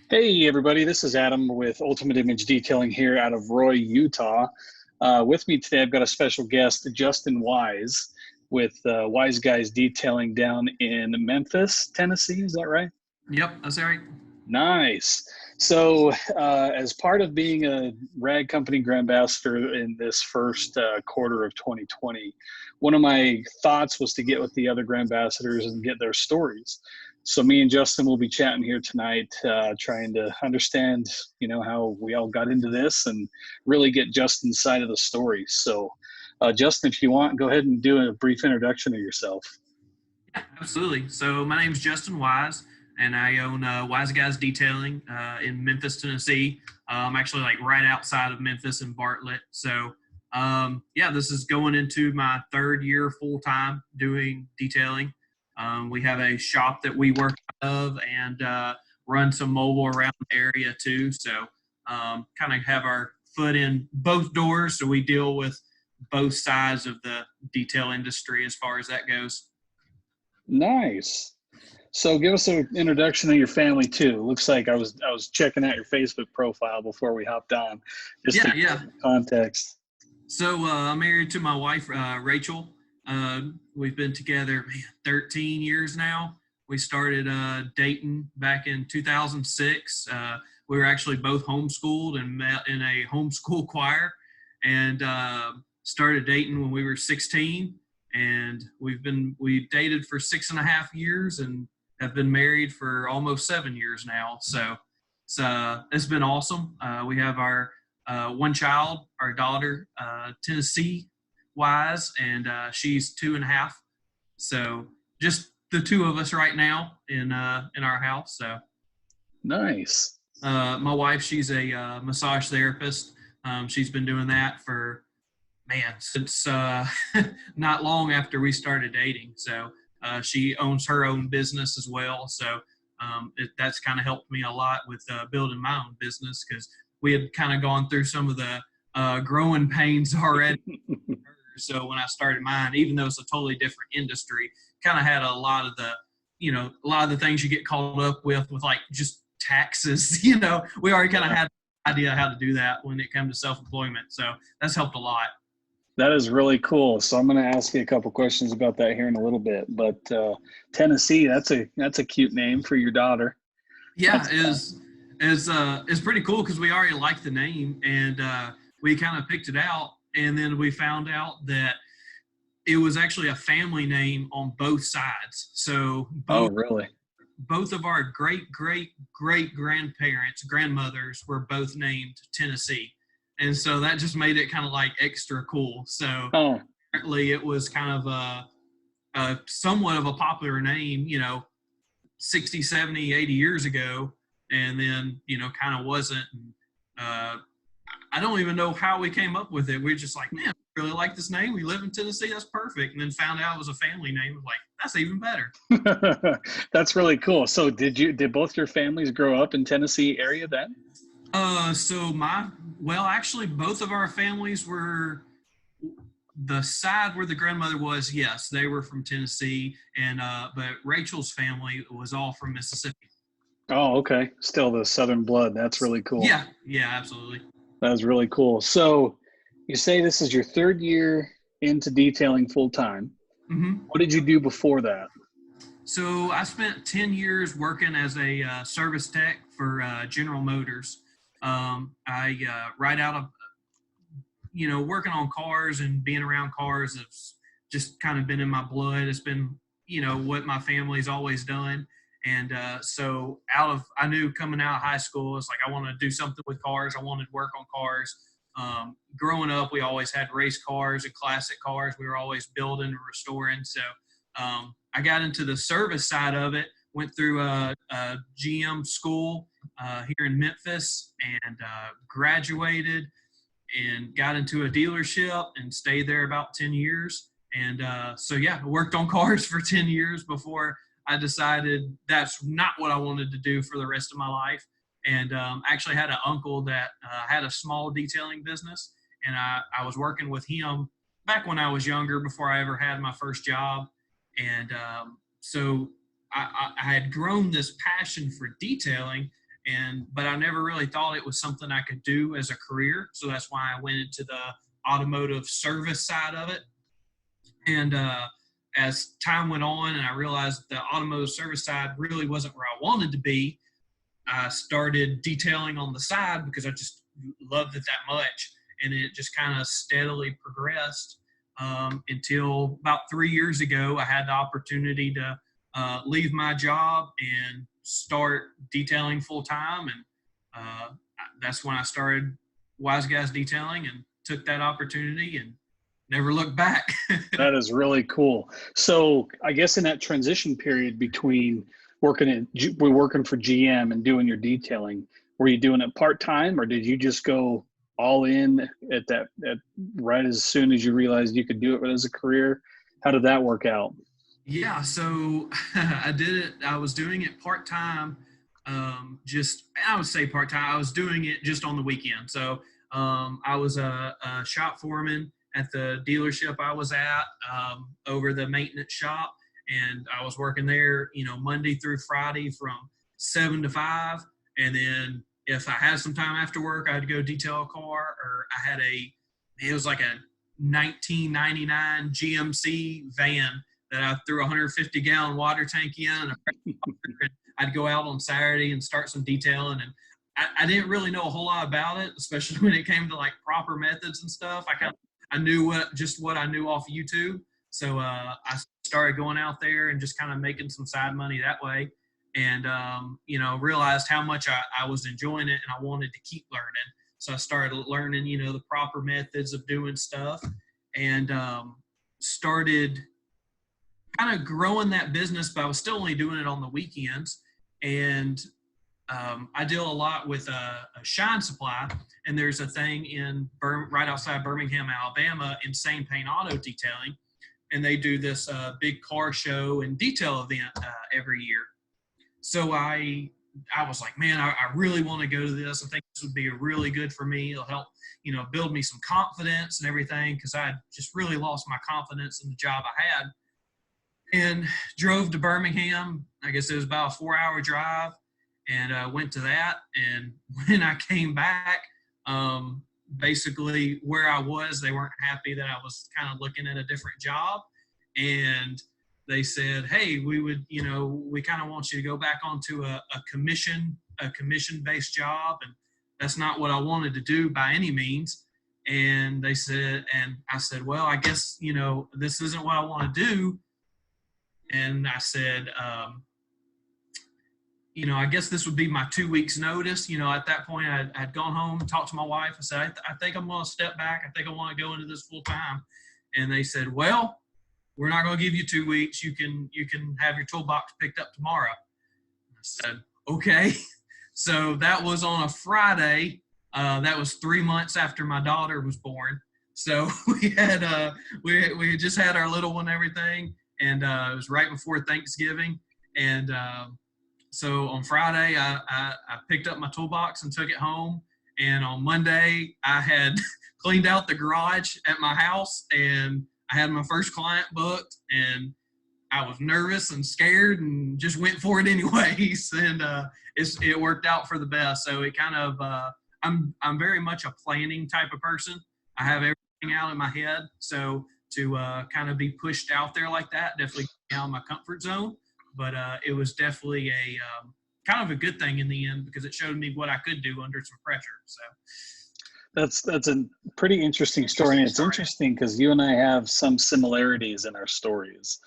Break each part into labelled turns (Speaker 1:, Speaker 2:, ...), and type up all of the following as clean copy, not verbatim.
Speaker 1: Hey, everybody, this is Adam with Ultimate Image Detailing here out of Roy, Utah. With me today, I've got a special guest, Justin Wise, with Wise Guys Detailing down in Memphis, Tennessee. Is that right?
Speaker 2: Yep, that's right.
Speaker 1: Nice. So, as part of being a rag company grand ambassador in this first quarter of 2020, one of my thoughts was to get with the other grand ambassadors and get their stories. So, me and Justin will be chatting here tonight, trying to understand, how we all got into this and really get Justin's side of the story. So, Justin, if you want, go ahead and do a brief introduction of yourself.
Speaker 2: Yeah, absolutely. So my name's Justin Wise, and I own Wise Guys Detailing in Memphis, Tennessee. I'm actually like right outside of Memphis in Bartlett. So yeah, this is going into my third year full time doing detailing. We have a shop that we work out of and run some mobile around the area too. So kind of have our foot in both doors. So we deal with both sides of the detail industry as far as that goes.
Speaker 1: Nice. So give us an introduction of your family too. Looks like I was checking out your Facebook profile before we hopped on, just to
Speaker 2: Yeah,
Speaker 1: get
Speaker 2: yeah.
Speaker 1: some context.
Speaker 2: So I'm married to my wife, Rachel. We've been together, man, 13 years now. We started dating back in 2006. We were actually both homeschooled and met in a homeschool choir, and started dating when we were 16. And we dated for 6.5 years and have been married for almost 7 years now. So it's been awesome. We have our one child, our daughter, Tennessee Wise, and she's 2.5. So just the two of us right now in our house. So
Speaker 1: Nice.
Speaker 2: my wife, she's a massage therapist. She's been doing that for man since not long after we started dating. So she owns her own business as well. So that's kind of helped me a lot with building my own business because we had kind of gone through some of the growing pains already. So when I started mine, even though it's a totally different industry, kind of had a lot of the things you get caught up with like just taxes. We already kind of
Speaker 1: Yeah,
Speaker 2: had an idea how to do that when it comes to self-employment. So that's helped a lot.
Speaker 1: that is really cool. So I'm going to ask you a couple questions about that here in a little bit. But Tennessee, that's a cute name for your daughter.
Speaker 2: Yeah,
Speaker 1: That's fun.
Speaker 2: is pretty cool because we already liked the name and we kind of picked it out, and then we found out that it was actually a family name on both sides. So
Speaker 1: Oh,
Speaker 2: both
Speaker 1: really?
Speaker 2: both of our great grandparents, grandmothers were both named Tennessee, and so that just made it kind of like extra cool. So
Speaker 1: Oh,
Speaker 2: apparently, it was kind of a somewhat of a popular name, 60, 70, 80 years ago, and then, kind of wasn't. Uh, I don't even know how we came up with it. We are just like, man, I really like this name. We live in Tennessee. That's perfect. And then found out it was a family name. Like, that's even better.
Speaker 1: that's really cool. So did both your families grow up in Tennessee area then?
Speaker 2: So actually, both of our families were the side where the grandmother was. Yes, they were from Tennessee, and but Rachel's family was all from Mississippi.
Speaker 1: Oh, okay. Still the Southern blood. That's really cool.
Speaker 2: Yeah, yeah, absolutely.
Speaker 1: That was really cool. So you say this is your third year into detailing full time.
Speaker 2: Hmm.
Speaker 1: What did you do before that?
Speaker 2: So I spent 10 years working as a service tech for General Motors. I right out of working on cars and being around cars has just kind of been in my blood. It's been what my family's always done, and so I knew coming out of high school, it's like I wanted to do something with cars. I wanted to work on cars. Growing up, we always had race cars and classic cars. We were always building and restoring. So I got into the service side of it. Went through a GM school here in Memphis and graduated and got into a dealership and stayed there about 10 years. And so, yeah, I worked on cars for 10 years before I decided that's not what I wanted to do for the rest of my life. And actually had an uncle that had a small detailing business. And I was working with him back when I was younger before I ever had my first job. And so I had grown this passion for detailing. But I never really thought it was something I could do as a career. So that's why I went into the automotive service side of it. And as time went on and I realized the automotive service side really wasn't where I wanted to be, I started detailing on the side because I just loved it that much. And it just kind of steadily progressed until about 3 years ago, I had the opportunity to leave my job and start detailing full time. And that's when I started Wise Guys Detailing and took that opportunity and never looked back.
Speaker 1: That is really cool. So I guess in that transition period between working for GM and doing your detailing, were you doing it part-time, or did you just go all in at right as soon as you realized you could do it as a career? How did that work out?
Speaker 2: Yeah, so I did it. I was doing it part-time. I would say part-time. I was doing it just on the weekend. So I was a shop foreman at the dealership I was at, over the maintenance shop. And I was working there, Monday through Friday from 7 to 5. And then if I had some time after work, I'd go detail a car, or it was like a 1999 GMC van that I threw a 150-gallon water tank in. And I'd go out on Saturday and start some detailing. And I didn't really know a whole lot about it, especially when it came to like proper methods and stuff. I knew what I knew off YouTube. So I started going out there and just kind of making some side money that way. And, realized how much I was enjoying it and I wanted to keep learning. So I started learning, the proper methods of doing stuff, and started kind of growing that business, but I was still only doing it on the weekends. And I deal a lot with a Shine Supply, and there's a thing right outside Birmingham, Alabama, Insane Paint Auto Detailing, and they do this big car show and detail event every year. So I was like, man, I really want to go to this. I think this would be really good for me. It'll help, build me some confidence and everything, because I just really lost my confidence in the job I had. And drove to Birmingham. I guess it was about a 4-hour drive, and went to that. And when I came back, basically where I was, they weren't happy that I was kind of looking at a different job. And they said, hey, we kind of want you to go back onto a commission-based job. And that's not what I wanted to do by any means. And they said, and I said, well, I guess, this isn't what I want to do. And I said, I guess this would be my 2 weeks notice. At that point I'd gone home and talked to my wife. I said, I think I'm going to step back. I think I want to go into this full time. And they said, well, we're not going to give you 2 weeks. You can have your toolbox picked up tomorrow. I said, okay. So that was on a Friday. That was 3 months after my daughter was born. So we had we just had our little one and everything. And it was right before Thanksgiving. And so on Friday, I picked up my toolbox and took it home. And on Monday, I had cleaned out the garage at my house, and I had my first client booked. And I was nervous and scared and just went for it anyways. And it worked out for the best. So it kind of, I'm very much a planning type of person. I have everything out in my head. So to kind of be pushed out there like that definitely got out of my comfort zone. But it was definitely a kind of a good thing in the end, because it showed me what I could do under some pressure. So
Speaker 1: that's a pretty interesting story. And it's interesting because you and I have some similarities in our stories,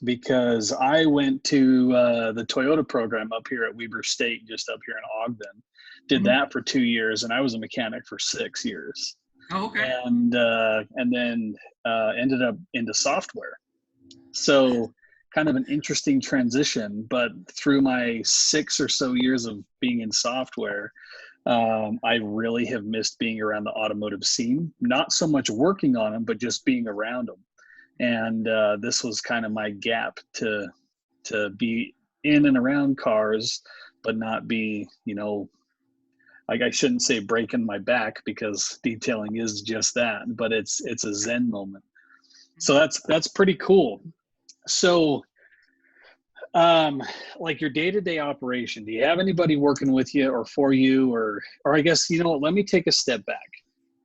Speaker 1: because I went to the Toyota program up here at Weber State, just up here in Ogden, did that for 2 years, and I was a mechanic for 6 years.
Speaker 2: Oh, okay.
Speaker 1: And then ended up into software. So kind of an interesting transition, but through my 6 or so years of being in software, I really have missed being around the automotive scene, not so much working on them, but just being around them. And this was kind of my gap to be in and around cars, but not be, like, I shouldn't say breaking my back, because detailing is just that, but it's a Zen moment. So that's pretty cool. So Like your day-to-day operation, do you have anybody working with you or for you, or I guess, you know what, let me take a step back.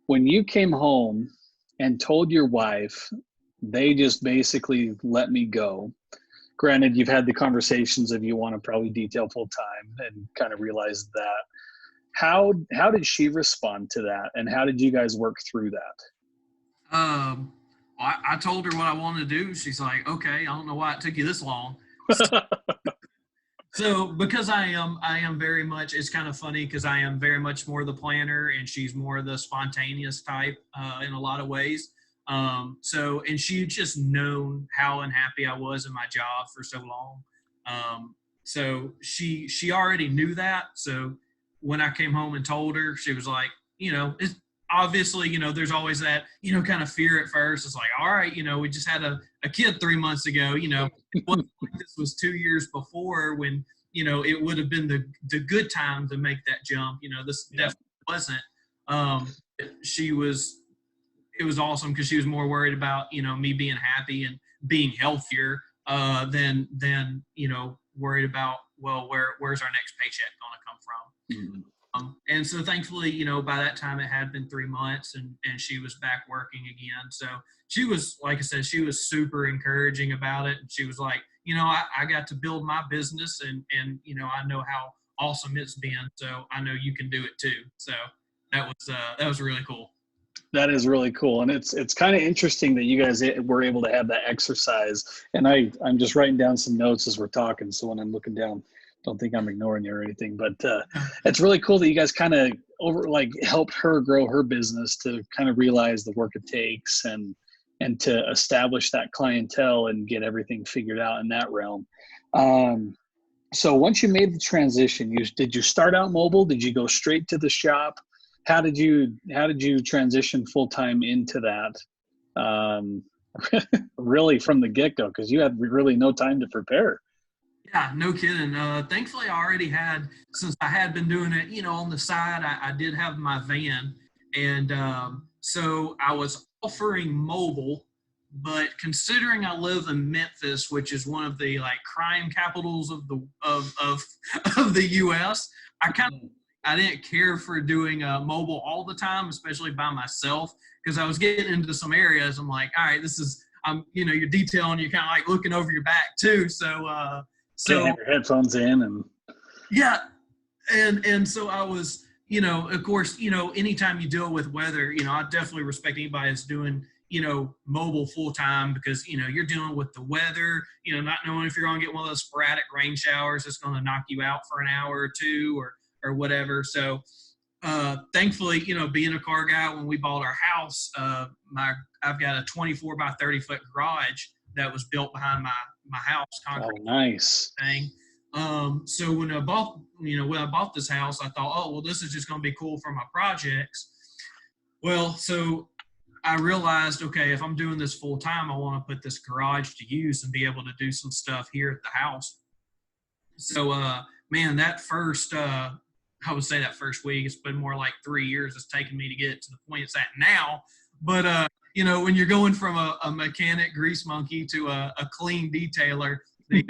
Speaker 1: When you came home and told your wife, they just basically let me go. Granted, you've had the conversations of you want to probably detail full time and kind of realize that. How did she respond to that, and how did you guys work through
Speaker 2: Um, I told her what I wanted to do. She's like, okay, I don't know why it took you this long.
Speaker 1: that?
Speaker 2: So because I am very much, it's kind of funny because I am very much more the planner and she's more the spontaneous type in a lot of ways. And she just known how unhappy I was in my job for so long. So she already knew that. So when I came home and told her, she was like, it's obviously, there's always that, kind of fear at first. It's like, all right, we just had a kid 3 months ago, it wasn't like this was 2 years before when, it would have been the good time to make that jump. This definitely wasn't. She was, it was awesome because she was more worried about, me being happy and being healthier than worried about, well, where's our next paycheck going to come from?
Speaker 1: Mhm.
Speaker 2: And so thankfully, by that time it had been 3 months and she was back working again. So she was, like I said, she was super encouraging about it. And she was like, I got to build my business and, I know how awesome it's been. So I know you can do it too. So that was really cool.
Speaker 1: That is really cool, and it's kind of interesting that you guys were able to have that exercise. And I'm just writing down some notes as we're talking, so when I'm looking down, don't think I'm ignoring you or anything. But it's really cool that you guys kind of helped her grow her business to kind of realize the work it takes and to establish that clientele and get everything figured out in that realm. So once you made the transition, did you start out mobile? Did you go straight to the shop? How did you transition full time into that? Really from the get go, because you had really no time to prepare.
Speaker 2: Yeah, no kidding. Thankfully, I already had, since I had been doing it, on the side, I did have my van. And so I was offering mobile, but considering I live in Memphis, which is one of the crime capitals of of the U.S., I didn't care for doing mobile all the time, especially by myself, because I was getting into some areas. I'm like, all right, you're detailing, you're kind of like looking over your back too.
Speaker 1: Can't
Speaker 2: So
Speaker 1: have your headphones in and
Speaker 2: yeah, and so I was, of course, anytime you deal with weather, I definitely respect anybody that's doing, mobile full time because, you're dealing with the weather, not knowing if you're going to get one of those sporadic rain showers that's going to knock you out for an hour or two or whatever. So thankfully, being a car guy, when we bought our house, I've got a 24 by 30-foot garage that was built behind my house, concrete
Speaker 1: nice.
Speaker 2: thing. So when I bought this house, I thought, oh, well, this is just going to be cool for my projects. Well, so I realized, okay, if I'm doing this full time, I want to put this garage to use and be able to do some stuff here at the house. So, man, I would say that first week, it's been more like 3 years it's taken me to get to the point it's at now. But, when you're going from a mechanic grease monkey to a clean detailer, they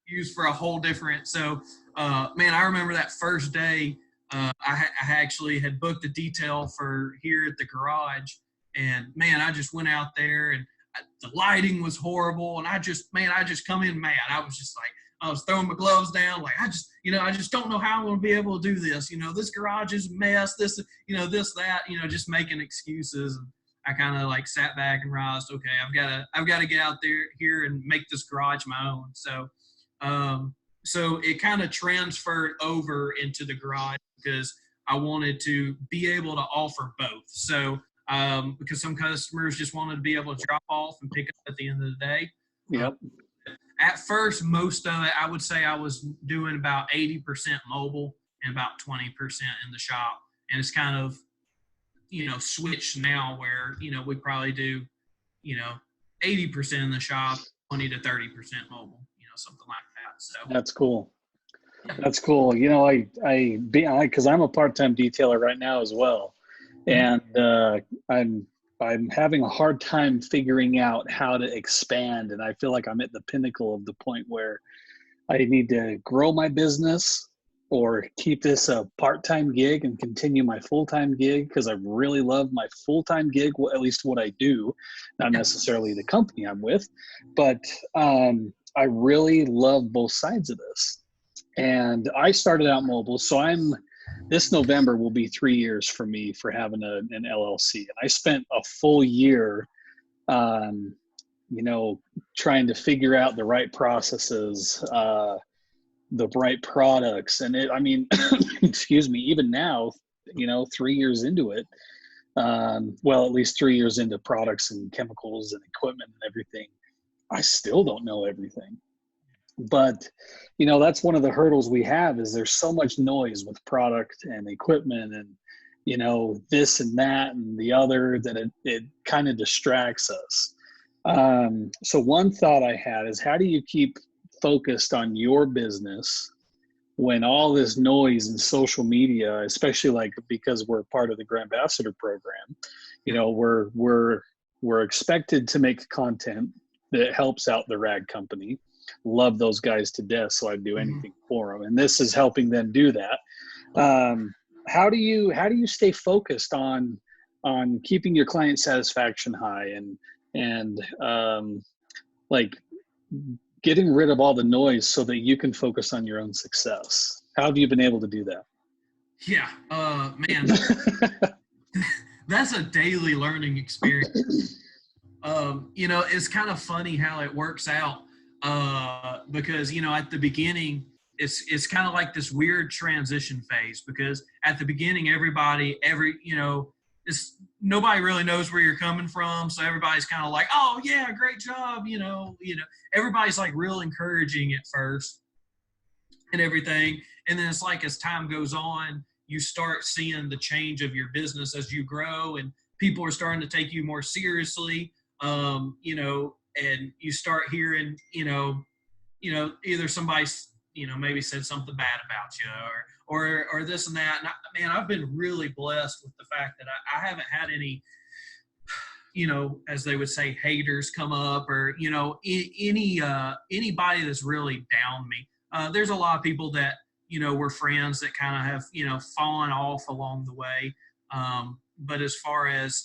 Speaker 2: used for a whole different. So, man, I remember that first day, I actually had booked a detail for here at the garage. And, man, I just went out there and the lighting was horrible. And I just come in mad. I was just like, I was throwing my gloves down. Like, I just don't know how I'm going to be able to do this. This garage is a mess. This, that, just making excuses. And I kind of sat back and realized, okay, I've got to get out here and make this garage my own. So it kind of transferred over into the garage because I wanted to be able to offer both. So because some customers just wanted to be able to drop off and pick up at the end of the day.
Speaker 1: Yep.
Speaker 2: At first, most of it, I would say I was doing about 80% mobile and about 20% in the shop. And it's kind of, switched now where, we probably do, 80% in the shop, 20 to 30% mobile, something like that. So
Speaker 1: That's cool. That's cool. Because I'm a part-time detailer right now as well, and I'm having a hard time figuring out how to expand, and I feel like I'm at the pinnacle of the point where I need to grow my business or keep this a part-time gig and continue my full-time gig because I really love my full-time gig, well, at least what I do, not necessarily the company I'm with, but I really love both sides of this. And I started out mobile, so this November will be 3 years for me for having an LLC. And I spent a full year, trying to figure out the right processes, the right products. And excuse me, even now, 3 years into it, well, at least 3 years into products and chemicals and equipment and everything, I still don't know everything. But, that's one of the hurdles we have is there's so much noise with product and equipment and, this and that and the other that it kind of distracts us. So one thought I had is, how do you keep focused on your business when all this noise and social media, especially because we're part of the Grandbassador program, we're expected to make content that helps out the rag company. Love those guys to death, so I'd do anything for them, and this is helping them do that. How do you stay focused on keeping your client satisfaction high and getting rid of all the noise so that you can focus on your own success? How have you been able to do that?
Speaker 2: Yeah, man, that's a daily learning experience. It's kind of funny how it works out because, at the beginning, it's kind of like this weird transition phase because at the beginning, nobody really knows where you're coming from. So everybody's kind of like, oh yeah, great job. Everybody's like real encouraging at first and everything. And then it's like, as time goes on, you start seeing the change of your business as you grow and people are starting to take you more seriously. And you start hearing, either somebody's, maybe said something bad about you or this and that. And I've been really blessed with the fact that I haven't had any, as they would say, haters come up or, anybody that's really down me. There's a lot of people that, were friends that kind of have, fallen off along the way. But as far as,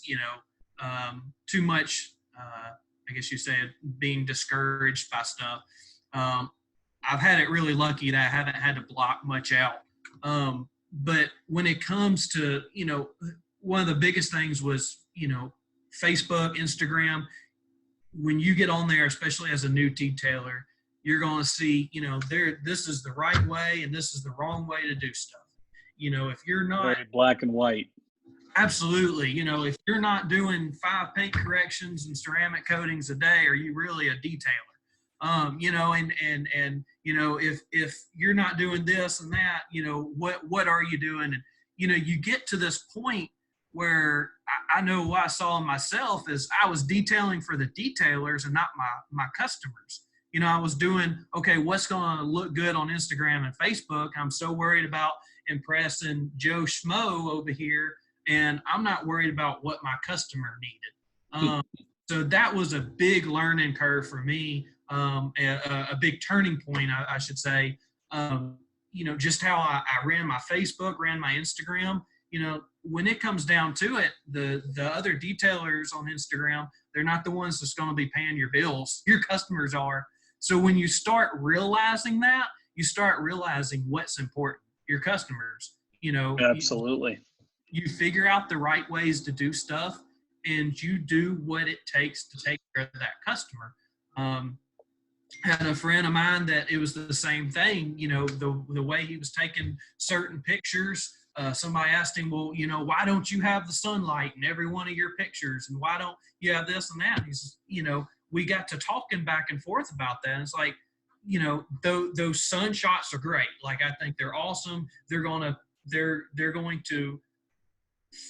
Speaker 2: too much, I guess you say being discouraged by stuff. I've had it really lucky that I haven't had to block much out. But when it comes to, one of the biggest things was, Facebook, Instagram, when you get on there, especially as a new detailer, you're going to see, this is the right way and this is the wrong way to do stuff. If you're not
Speaker 1: very black and white.
Speaker 2: Absolutely. If you're not doing 5 paint corrections and ceramic coatings a day, are you really a detailer? If you're not doing this and that, what are you doing? And, you get to this point where I know what I saw in myself is I was detailing for the detailers and not my customers. I was doing, okay, what's going to look good on Instagram and Facebook? I'm so worried about impressing Joe Schmo over here. And I'm not worried about what my customer needed. So that was a big learning curve for me, a big turning point, I should say. Just how I ran my Facebook, ran my Instagram. When it comes down to it, the other detailers on Instagram, they're not the ones that's going to be paying your bills. Your customers are. So when you start realizing that, you start realizing what's important. Your customers,
Speaker 1: Absolutely.
Speaker 2: You figure out the right ways to do stuff and you do what it takes to take care of that customer. Had a friend of mine that it was the same thing, the way he was taking certain pictures. Somebody asked him, well, why don't you have the sunlight in every one of your pictures? And why don't you have this and that? And he says, we got to talking back and forth about that. And it's like, those sun shots are great. Like, I think they're awesome. They're going to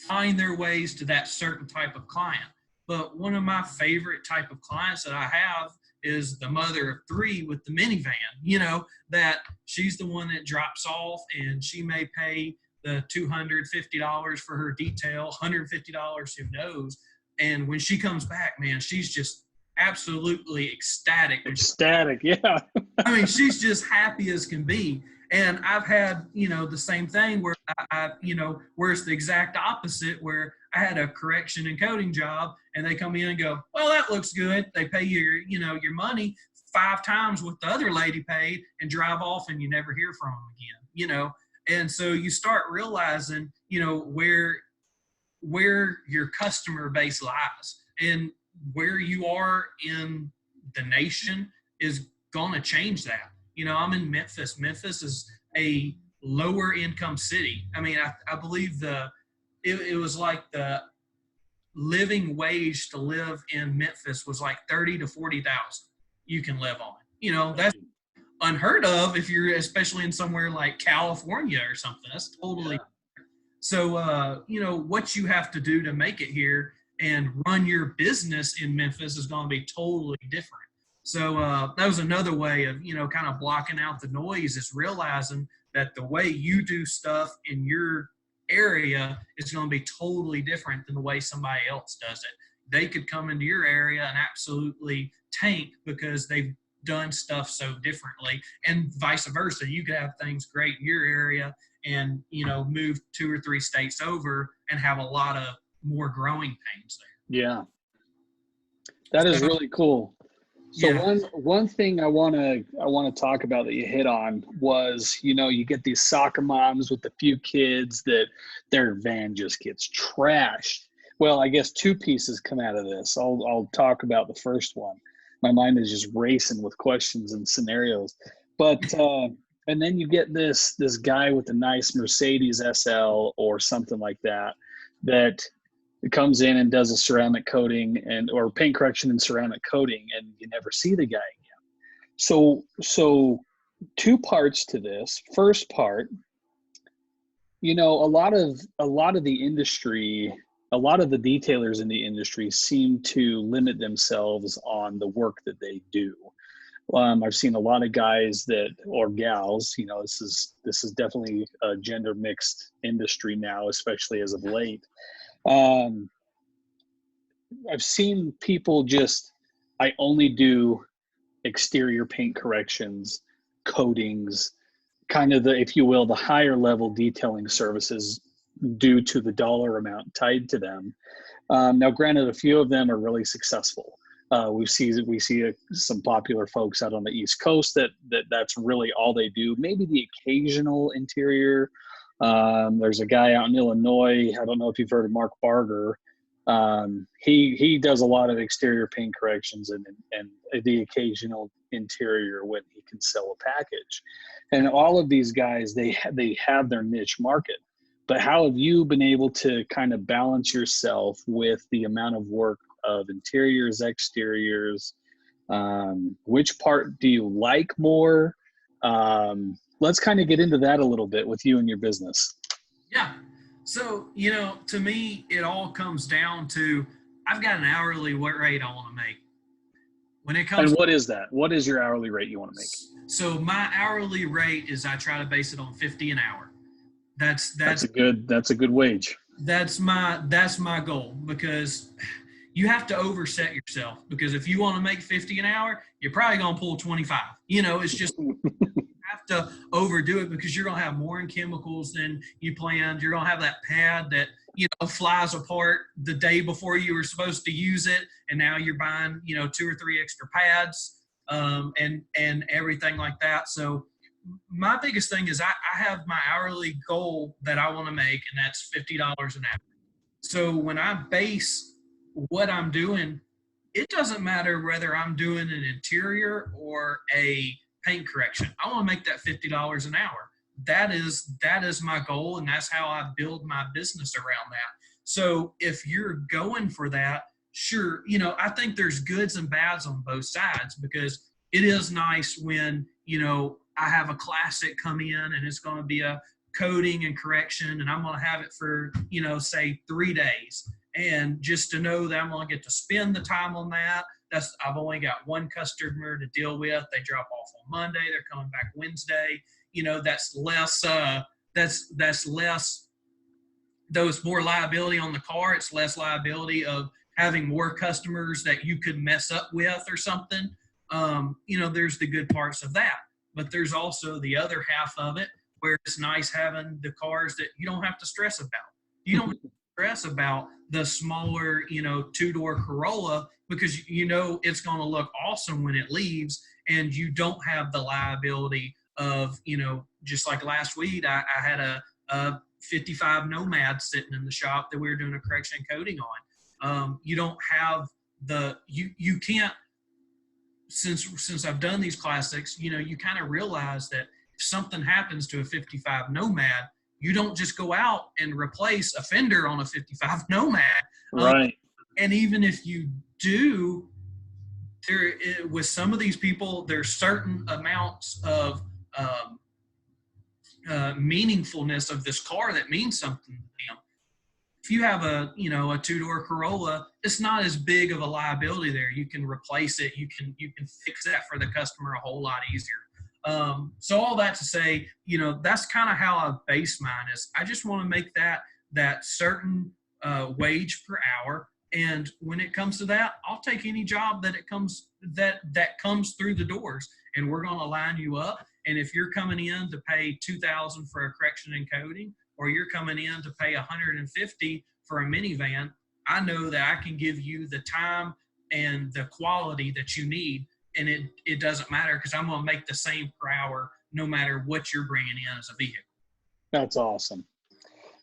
Speaker 2: find their ways to that certain type of client. But one of my favorite type of clients that I have is the mother of 3 with the minivan, that she's the one that drops off and she may pay the $250 for her detail, $150, who knows. And when she comes back, man, she's just absolutely ecstatic.
Speaker 1: Ecstatic, yeah.
Speaker 2: I mean, she's just happy as can be. And I've had, the same thing where where it's the exact opposite, where I had a correction and coding job and they come in and go, well, that looks good. They pay you, your money 5 times what the other lady paid and drive off and you never hear from them again, And so you start realizing, where your customer base lies and where you are in the nation is going to change that. I'm in Memphis. Memphis is a lower income city. I mean, I believe it was like the living wage to live in Memphis was like 30 to 40,000 you can live on. That's unheard of if you're especially in somewhere like California or something. That's totally so what you have to do to make it here and run your business in Memphis is going to be totally different. So that was another way of, kind of blocking out the noise, is realizing that the way you do stuff in your area is going to be totally different than the way somebody else does it. They could come into your area and absolutely tank because they've done stuff so differently, and vice versa. You could have things great in your area and, move 2 or 3 states over and have a lot of more growing pains there.
Speaker 1: Yeah. That is really cool. So one thing I want to talk about that you hit on was, you get these soccer moms with a few kids that their van just gets trashed. Well, I guess 2 pieces come out of this. I'll talk about the first one. My mind is just racing with questions and scenarios. But and then you get this guy with a nice Mercedes SL or something like that comes in and does a ceramic coating or paint correction and ceramic coating, and you never see the guy again. So 2 parts to this. First part, a lot of the industry, a lot of the detailers in the industry seem to limit themselves on the work that they do. I've seen a lot of guys or gals, this is definitely a gender mixed industry now, especially as of late. I've seen people I only do exterior paint corrections, coatings, kind of if you will, the higher level detailing services due to the dollar amount tied to them. Now, granted, a few of them are really successful. We see some popular folks out on the East Coast that's really all they do. Maybe the occasional interior. There's a guy out in Illinois. I don't know if you've heard of Mark Barger. He does a lot of exterior paint corrections and the occasional interior when he can sell a package. And all of these guys, they have their niche market. But how have you been able to kind of balance yourself with the amount of work of interiors, exteriors? Which part do you like more? Let's kind of get into that a little bit with you and your business.
Speaker 2: Yeah. So, to me, it all comes down to, I've got an hourly rate I want to make. When it comes,
Speaker 1: and what is that? What is your hourly rate you want to make?
Speaker 2: So my hourly rate is, I try to base it on $50 an hour. That's
Speaker 1: a good wage.
Speaker 2: That's my goal, because you have to overset yourself, because if you want to make $50 an hour, you're probably going to pull 25. It's just have to overdo it, because you're going to have more in chemicals than you planned. You're going to have that pad that, flies apart the day before you were supposed to use it. And now you're buying, 2 or 3 extra pads, and everything like that. So my biggest thing is I have my hourly goal that I want to make, and that's $50 an hour. So when I base what I'm doing, it doesn't matter whether I'm doing an interior or a paint correction. I want to make that $50 an hour. That is my goal, and that's how I build my business around that. So if you're going for that, sure, I think there's goods and bads on both sides, because it is nice when, I have a classic come in and it's going to be a coating and correction, and I'm going to have it for, say 3 days. And just to know that I'm going to get to spend the time on that. I've only got 1 customer to deal with. They drop off on Monday. They're coming back Wednesday. That's less, that's less, though it's more liability on the car. It's less liability of having more customers that you could mess up with or something. There's the good parts of that. But there's also the other half of it where it's nice having the cars that you don't have to stress about. You don't have to stress about the smaller, two-door Corolla because it's going to look awesome when it leaves, and you don't have the liability of, just like last week, I had a 55 Nomad sitting in the shop that we were doing a correction and coating on. You don't have you can't, since I've done these classics, you kind of realize that if something happens to a 55 Nomad, you don't just go out and replace a fender on a 55 Nomad.
Speaker 1: Right.
Speaker 2: And even if you do, with some of these people, there's certain amounts of meaningfulness of this car that means something to them. If you have a two-door Corolla, it's not as big of a liability there. You can replace it. You can fix that for the customer a whole lot easier. So all that to say, that's kind of how I base mine is. I just want to make that certain wage per hour. And when it comes to that, I'll take any job that comes through the doors, and we're going to line you up. And if you're coming in to pay $2,000 for a correction and coating, or you're coming in to pay $150 for a minivan, I know that I can give you the time and the quality that you need, and it doesn't matter because I'm going to make the same per hour no matter what you're bringing in as a vehicle. That's
Speaker 1: awesome.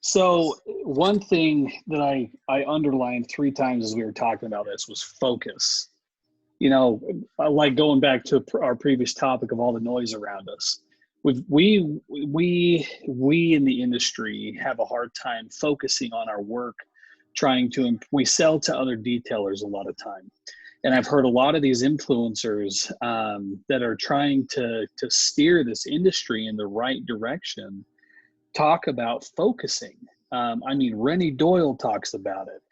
Speaker 1: So one thing that I underlined 3 times as we were talking about this was focus. Like going back to our previous topic of all the noise around us. We in the industry have a hard time focusing on our work, we sell to other detailers a lot of time. And I've heard a lot of these influencers that are trying to steer this industry in the right direction talk about focusing. Rennie Doyle talks about it.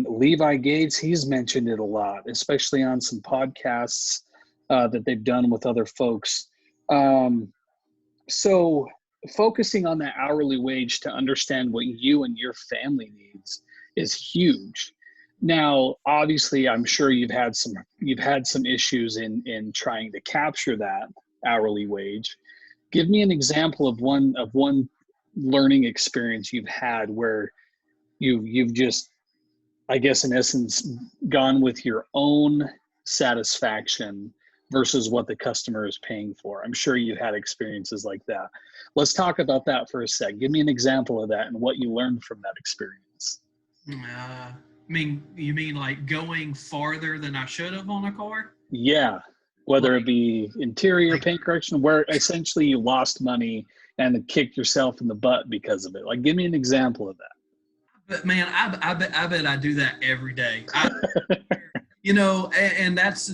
Speaker 1: Levi Gates, he's mentioned it a lot, especially on some podcasts that they've done with other folks. So focusing on that hourly wage to understand what you and your family needs is huge. Now, obviously, I'm sure you've had some issues in trying to capture that hourly wage. Give me an example of one learning experience you've had where you've just, I guess, in essence, gone with your own satisfaction versus what the customer is paying for. I'm sure you've had experiences like that. Let's talk about that for a sec. Give me an example of that and what you learned from that experience.
Speaker 2: You mean like going farther than I should have on a car?
Speaker 1: Yeah. Whether it be interior paint correction, where essentially you lost money and kicked yourself in the butt because of it. Like, give me an example of that.
Speaker 2: But man, I bet I do that every day. And that's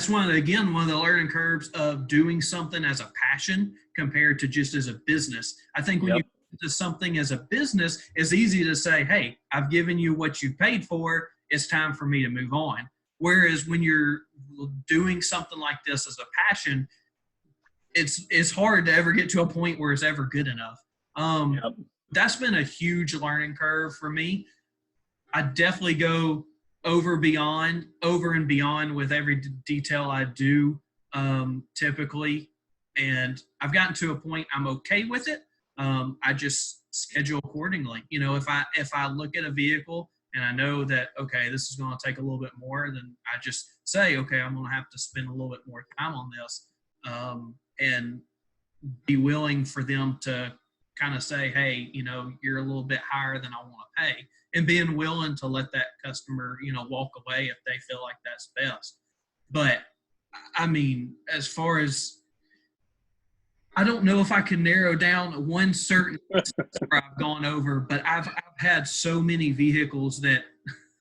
Speaker 2: one of the learning curves of doing something as a passion compared to just as a business. I think when you do something as a business, it's easy to say, hey, I've given you what you paid for. It's time for me to move on. Whereas when you're doing something like this as a passion, it's hard to ever get to a point where it's ever good enough. That's been a huge learning curve for me. I definitely go over and beyond with every detail I do, typically. And I've gotten to a point I'm okay with it. I just schedule accordingly. If I look at a vehicle and I know that, okay, this is going to take a little bit more, then I just say, okay, I'm going to have to spend a little bit more time on this, and be willing for them to kind of say, hey, you're a little bit higher than I want to pay, and being willing to let that customer, walk away if they feel like that's best. But as far as, I don't know if I can narrow down one certain instance where I've gone over, but I've had so many vehicles that,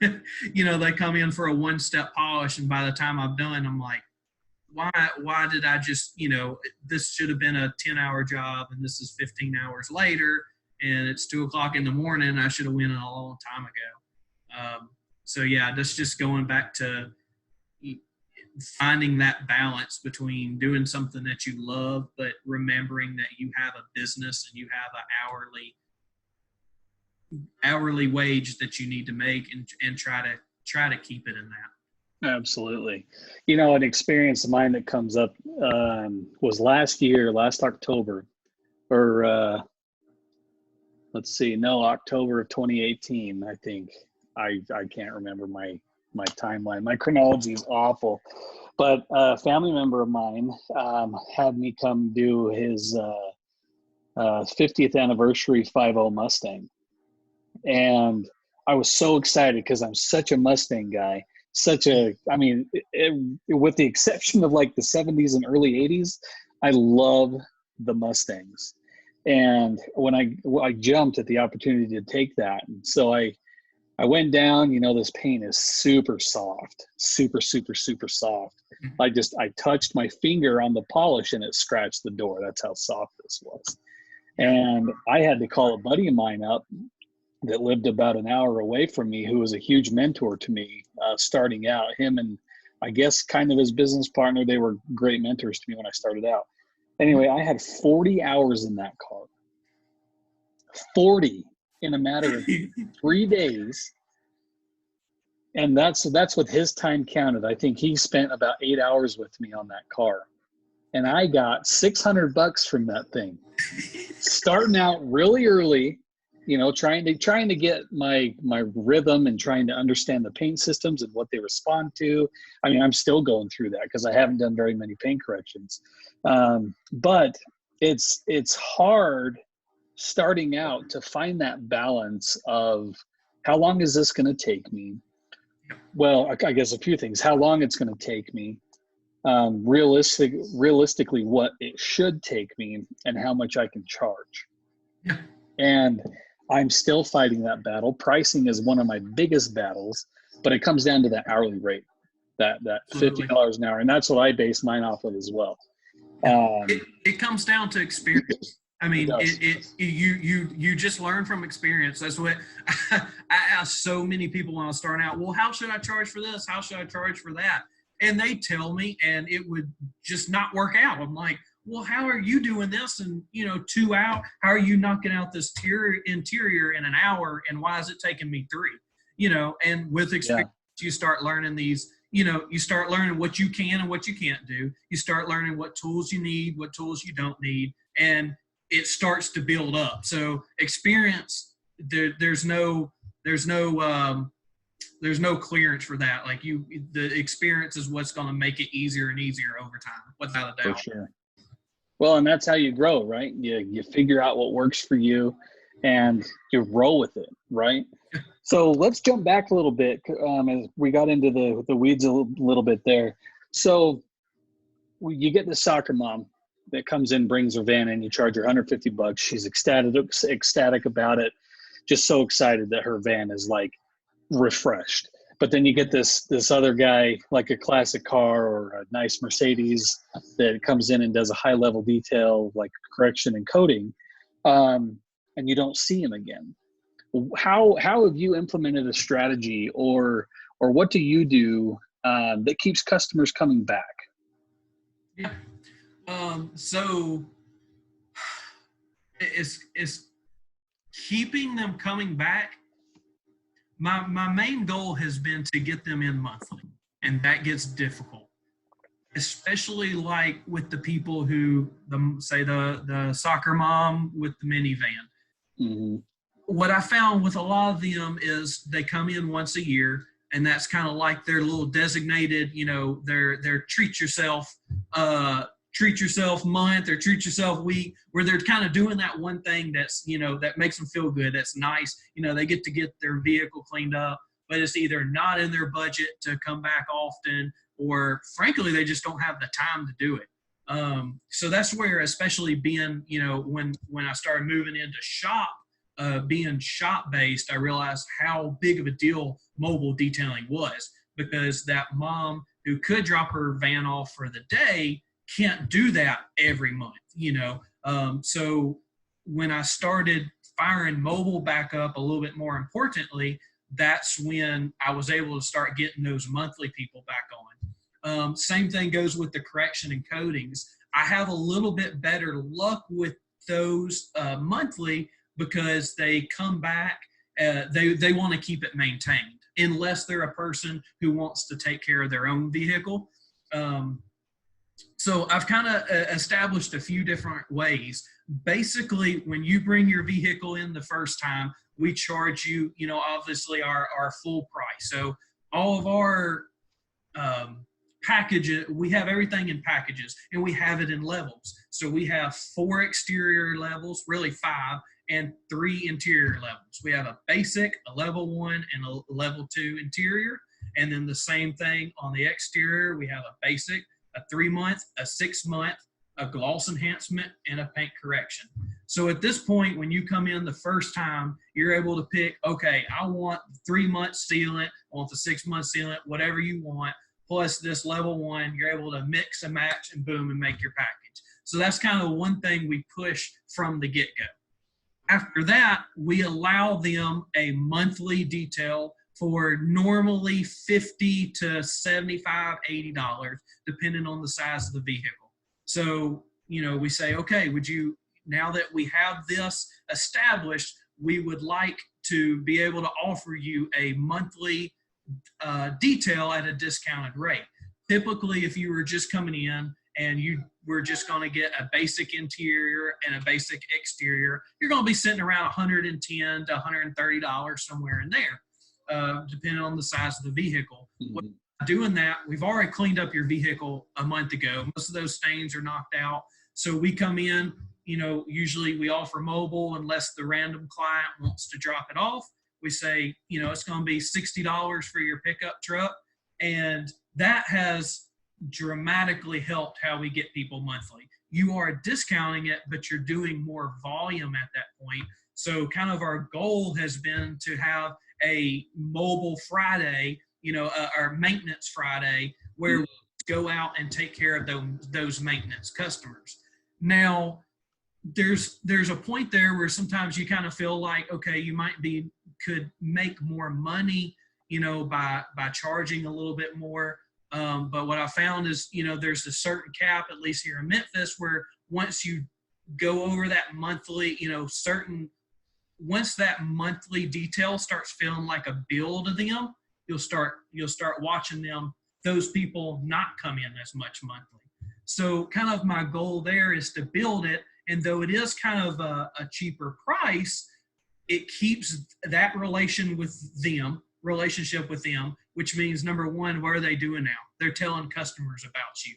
Speaker 2: they come in for a one-step polish, and by the time I'm done, I'm like, why did I just, this should have been a 10-hour job, and this is 15 hours later, and it's 2:00 in the morning, and I should have went in a long time ago. So yeah, that's just going back to finding that balance between doing something that you love, but remembering that you have a business and you have an hourly wage that you need to make, and try to try to keep it in that.
Speaker 1: Absolutely. You know, an experience of mine that comes up was last October, or let's see, no, October of 2018, I think. I can't remember my timeline. My chronology is awful. But a family member of mine had me come do his 50th anniversary 5.0 Mustang. And I was so excited because I'm such a Mustang guy. I mean, with the exception of like the 70s and early 80s, I love the Mustangs. And when I jumped at the opportunity to take that, and so I went down. You know, this paint is super soft, super soft. I touched my finger on the polish and it scratched the door. That's how soft this was. And I had to call a buddy of mine up that lived about an hour away from me, who was a huge mentor to me starting out. Him and I guess kind of his business partner, they were great mentors to me when I started out. Anyway, I had 40 hours in that car. 40 in a matter of 3 days. And that's what his time counted. I think he spent about 8 hours with me on that car. And I got $600 from that thing. Starting out really early, you know, trying to get my rhythm and trying to understand the paint systems and what they respond to. I mean, I'm still going through that because I haven't done very many paint corrections. But it's hard starting out to find that balance of how long is this going to take me? Well, I guess a few things. How long it's going to take me, realistically what it should take me, and how much I can charge.
Speaker 2: Yeah.
Speaker 1: And I'm still fighting that battle. Pricing is one of my biggest battles, but it comes down to that hourly rate, that $50 an hour. And that's what I base mine off of as well.
Speaker 2: It comes down to experience. I mean, you just learn from experience. That's what I ask so many people when I start out. Well, how should I charge for this? How should I charge for that? And they tell me, and it would just not work out. I'm like, well, how are you doing this in 2 hours? How are you knocking out this interior in an hour? And why is it taking me 3? And with experience, you start learning these. You start learning what you can and what you can't do. You start learning what tools you need, what tools you don't need, and it starts to build up. So experience, there's no clearance for that. Like the experience is what's going to make it easier and easier over time, without a doubt.
Speaker 1: For sure. Well, and that's how you grow, right? You figure out what works for you, and you roll with it, right? So let's jump back a little bit as we got into the weeds a little bit there. So you get the soccer mom that comes in, brings her van in, you charge her $150. She's ecstatic about it, just so excited that her van is like refreshed. But then you get this other guy, like a classic car or a nice Mercedes, that comes in and does a high level detail like correction and coating, and you don't see him again. How have you implemented a strategy, or what do you do that keeps customers coming back?
Speaker 2: Yeah. So it's keeping them coming back. My main goal has been to get them in monthly, and that gets difficult, especially like with the people who say the soccer mom with the minivan.
Speaker 1: Mm-hmm.
Speaker 2: What I found with a lot of them is they come in once a year, and that's kind of like their little designated, their treat yourself month or treat yourself week, where they're kind of doing that one thing that's, that makes them feel good. That's nice. They get to get their vehicle cleaned up, but it's either not in their budget to come back often, or frankly, they just don't have the time to do it. So that's where, especially being, when I started moving into shop, being shop based, I realized how big of a deal mobile detailing was, because that mom who could drop her van off for the day can't do that every month, So when I started firing mobile back up a little bit more importantly, that's when I was able to start getting those monthly people back on. Same thing goes with the correction and coatings. I have a little bit better luck with those monthly, because they come back, they want to keep it maintained. unless they're a person who wants to take care of their own vehicle. So I've kind of established a few different ways. Basically, when you bring your vehicle in the first time, we charge you, obviously our full price. So all of our packages, we have everything in packages, and we have it in levels. So we have 4 exterior levels, really 5, and 3 interior levels. We have a basic, a level 1, and a level 2 interior. And then the same thing on the exterior. We have a basic, a 3-month, a 6-month, a gloss enhancement, and a paint correction. So at this point, when you come in the first time, you're able to pick, okay, I want 3-month sealant, I want the 6-month sealant, whatever you want, plus this level 1, you're able to mix and match and boom and make your package. So that's kind of one thing we push from the get-go. After that, we allow them a monthly detail for normally $50 to $75, $80, depending on the size of the vehicle. So, we say, okay, now that we have this established, we would like to be able to offer you a monthly detail at a discounted rate. Typically, if you were just coming in and you were just going to get a basic interior and a basic exterior, you're going to be sitting around $110 to $130 somewhere in there. Depending on the size of the vehicle.
Speaker 1: Mm-hmm.
Speaker 2: Doing that, we've already cleaned up your vehicle a month ago. Most of those stains are knocked out. So we come in, usually we offer mobile unless the random client wants to drop it off. We say, it's going to be $60 for your pickup truck. And that has dramatically helped how we get people monthly. You are discounting it, but you're doing more volume at that point. So kind of our goal has been to have a mobile Friday, our maintenance Friday, where we go out and take care of those maintenance customers. Now, there's a point there where sometimes you kind of feel like, okay, you could make more money, by charging a little bit more. But what I found is, there's a certain cap, at least here in Memphis, where once you go over that monthly, once that monthly detail starts feeling like a bill to them, you'll start watching those people not come in as much monthly. So kind of my goal there is to build it, and though it is kind of a cheaper price, it keeps that relationship with them, which means number one, what are they doing now? They're telling customers about you.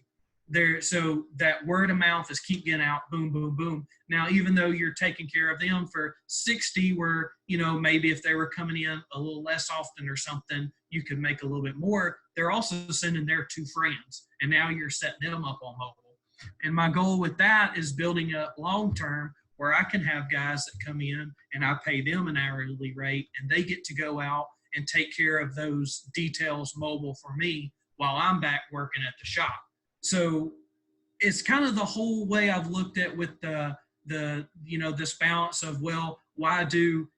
Speaker 2: So that word of mouth is keep getting out, boom, boom, boom. Now, even though you're taking care of them for $60, where, maybe if they were coming in a little less often or something, you could make a little bit more. They're also sending their 2 friends, and now you're setting them up on mobile. And my goal with that is building up long-term where I can have guys that come in and I pay them an hourly rate, and they get to go out and take care of those details mobile for me while I'm back working at the shop. So it's kind of the whole way I've looked at with this balance of, well, why do,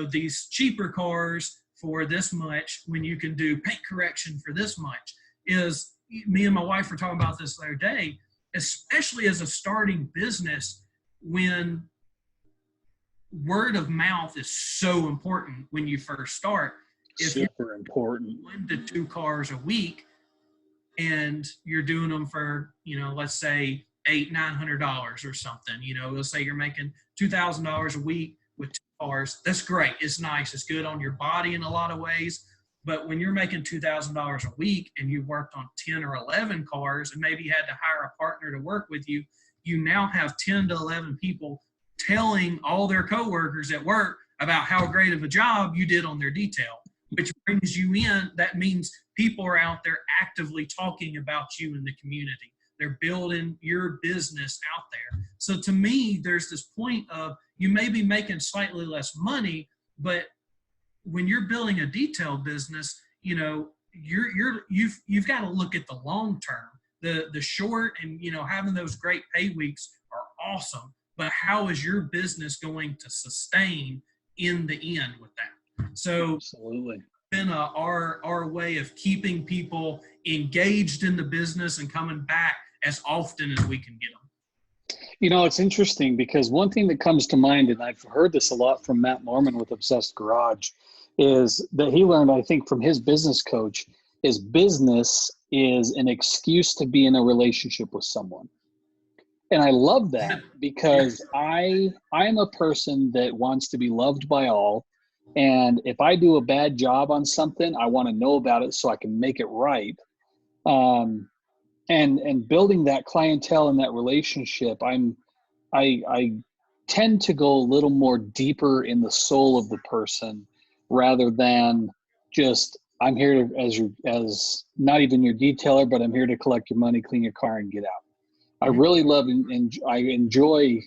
Speaker 2: these cheaper cars for this much when you can do paint correction for this much? Is me and my wife were talking about this the other day, especially as a starting business, when word of mouth is so important when you first start. If
Speaker 1: super important.
Speaker 2: 1 to 2 cars a week, and you're doing them for, let's say $800-900 or something, let's say you're making $2,000 a week with 2 cars. That's great. It's nice. It's good on your body in a lot of ways. But when you're making $2,000 a week and you've worked on 10 or 11 cars and maybe you had to hire a partner to work with you, you now have 10 to 11 people telling all their coworkers at work about how great of a job you did on their detail, which brings you in. That means people are out there actively talking about you in the community. They're building your business out there. So to me, there's this point of you may be making slightly less money, but when you're building a detail business, you've got to look at the long term. The short and having those great pay weeks are awesome, but how is your business going to sustain in the end with that? So
Speaker 1: absolutely.
Speaker 2: Been our way of keeping people engaged in the business and coming back as often as we can get them.
Speaker 1: It's interesting because one thing that comes to mind, and I've heard this a lot from Matt Norman with Obsessed Garage, is that he learned, I think, from his business coach, is business is an excuse to be in a relationship with someone. And I love that because I'm a person that wants to be loved by all. And if I do a bad job on something, I want to know about it so I can make it right. And building that clientele and that relationship, I tend to go a little more deeper in the soul of the person rather than just I'm here to, as not even your detailer, but I'm here to collect your money, clean your car, and get out. I really love and I enjoy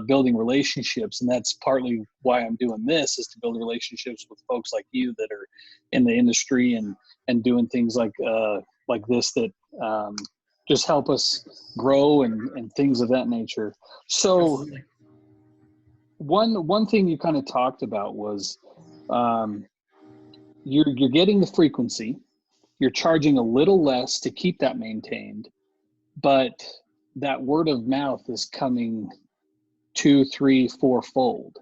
Speaker 1: building relationships, and that's partly why I'm doing this, is to build relationships with folks like you that are in the industry and doing things like this that just help us grow and things of that nature. So
Speaker 2: Absolutely.
Speaker 1: one thing you kind of talked about was you're getting the frequency, you're charging a little less to keep that maintained, but that word of mouth is coming 2, 3, 4-fold.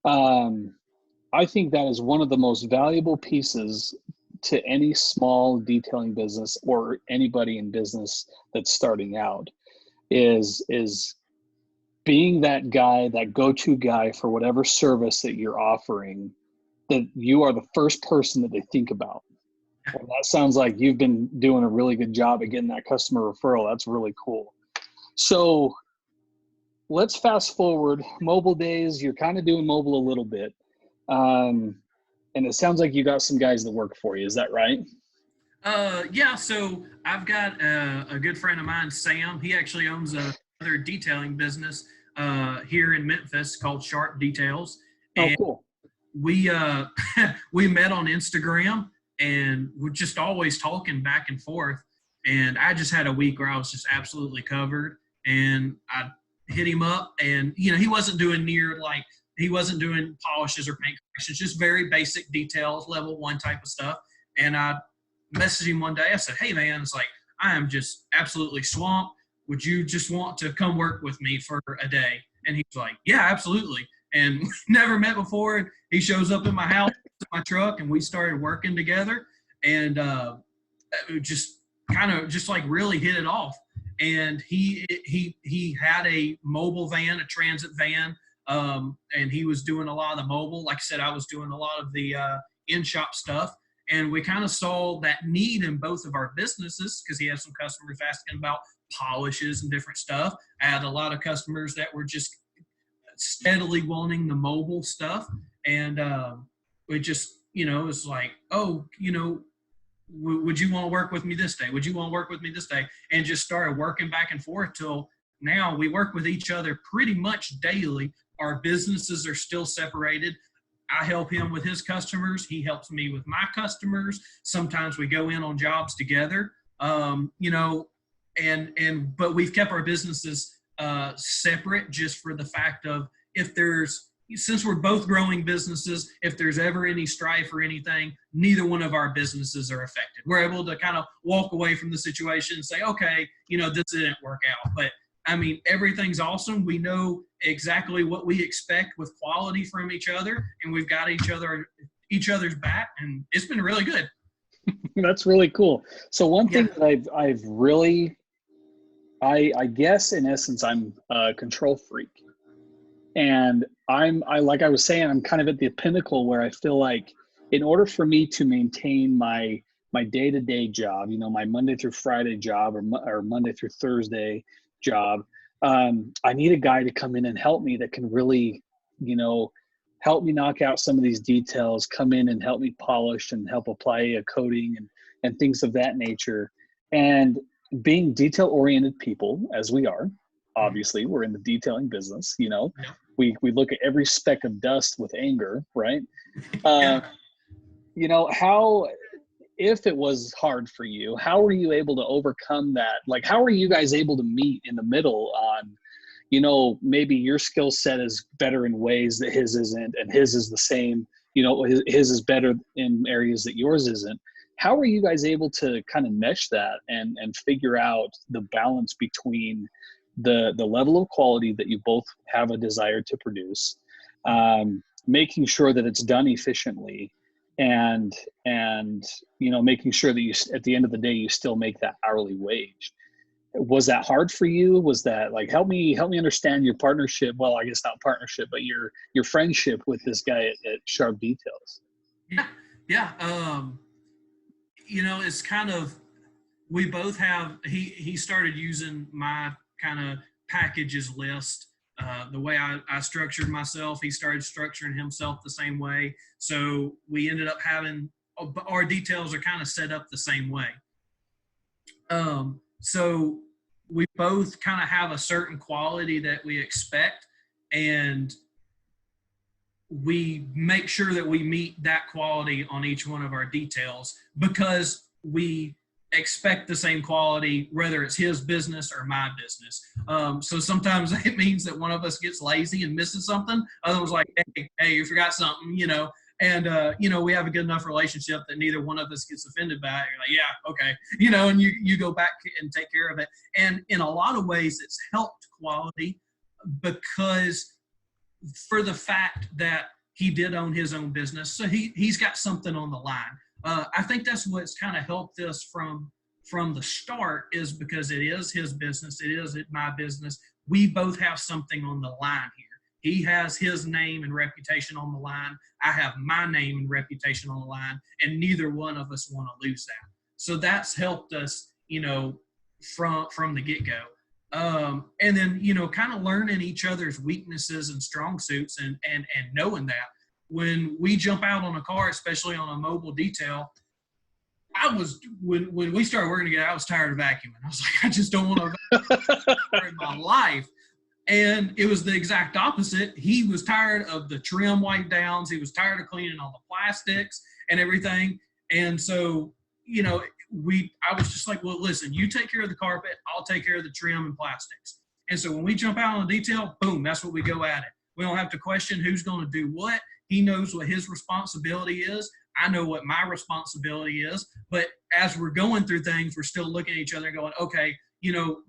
Speaker 1: I think that is one of the most valuable pieces to any small detailing business or anybody in business that's starting out is being that guy, that go-to guy for whatever service that you're offering, that you are the first person that they think about. Well, that sounds like you've been doing a really good job of getting that customer referral. That's really cool. So let's fast forward. Mobile days, you're kind of doing mobile a little bit. And it sounds like you got some guys that work for you. Is that right?
Speaker 2: Yeah, so I've got a good friend of mine, Sam. He actually owns another detailing business here in Memphis called Sharp Details.
Speaker 1: Oh,
Speaker 2: And
Speaker 1: cool.
Speaker 2: we we met on Instagram and we're just always talking back and forth. And I just had a week where I was just absolutely covered, and I hit him up, and he wasn't doing he wasn't doing polishes or paint corrections, just very basic details, level 1 type of stuff. And I messaged him one day. I said, "Hey man, it's like I am just absolutely swamped. Would you just want to come work with me for a day?" And he's like, "Yeah, absolutely." And never met before. He shows up in my house, in my truck, and we started working together. And just kind of just like really hit it off. And he had a mobile van, a transit van, and he was doing a lot of the mobile. Like I said, I was doing a lot of the in-shop stuff. And we kind of saw that need in both of our businesses because he had some customers asking about polishes and different stuff. I had a lot of customers that were just steadily wanting the mobile stuff. And we just, it's like, oh, would you want to work with me this day? Would you want to work with me this day? And just started working back and forth till now we work with each other pretty much daily. Our businesses are still separated. I help him with his customers. He helps me with my customers. Sometimes we go in on jobs together, but we've kept our businesses separate just for the fact of since we're both growing businesses, if there's ever any strife or anything, neither one of our businesses are affected. We're able to kind of walk away from the situation and say, okay, this didn't work out. But I mean, everything's awesome. We know exactly what we expect with quality from each other, and we've got each other's back, and it's been really good.
Speaker 1: That's really cool. So one thing that I've really, I guess in essence, I'm a control freak. And like I was saying, I'm kind of at the pinnacle where I feel like in order for me to maintain my day-to-day job, my Monday through Friday job or Monday through Thursday job, I need a guy to come in and help me that can really, help me knock out some of these details, come in and help me polish and help apply a coating and things of that nature. And being detail-oriented people, as we are, obviously we're in the detailing business, we look at every speck of dust with anger, right? How, if it was hard for you, how were you able to overcome that? Like, how are you guys able to meet in the middle on, maybe your skill set is better in ways that his isn't, and his is the same, his is better in areas that yours isn't. How are you guys able to kind of mesh that and figure out the balance between the level of quality that you both have a desire to produce, making sure that it's done efficiently, and making sure that you, at the end of the day, you still make that hourly wage. Was that hard for you? Was that like, help me understand your partnership? Well, I guess not partnership, but your friendship with this guy at Sharp Details.
Speaker 2: Yeah. It's kind of, we both have, he started using my kind of packages list. The way I structured myself, he started structuring himself the same way. So we ended up having, our details are kind of set up the same way. So we both kind of have a certain quality that we expect, and we make sure that we meet that quality on each one of our details, because we expect the same quality, whether it's his business or my business. So sometimes it means that one of us gets lazy and misses something. Other was like, hey, you forgot something, and, we have a good enough relationship that neither one of us gets offended by it. You're like, yeah, okay. And you go back and take care of it. And in a lot of ways, it's helped quality, because for the fact that he did own his own business. So he's got something on the line. I think that's what's kind of helped us from the start, is because it is his business. It is my business. We both have something on the line here. He has his name and reputation on the line. I have my name and reputation on the line, and neither one of us want to lose that. So that's helped us, from the get-go. And then, kind of learning each other's weaknesses and strong suits, and knowing that when we jump out on a car, especially on a mobile detail, when we started working together, I was tired of vacuuming. I was like, I just don't want to vacuum in my life. And it was the exact opposite. He was tired of the trim wipe downs. He was tired of cleaning all the plastics and everything. And so, I was just like, well, listen, you take care of the carpet, I'll take care of the trim and plastics. And so when we jump out on a detail, boom, that's what we go at it. We don't have to question who's going to do what. He knows what his responsibility is. I know what my responsibility is. But as we're going through things, we're still looking at each other and going, okay,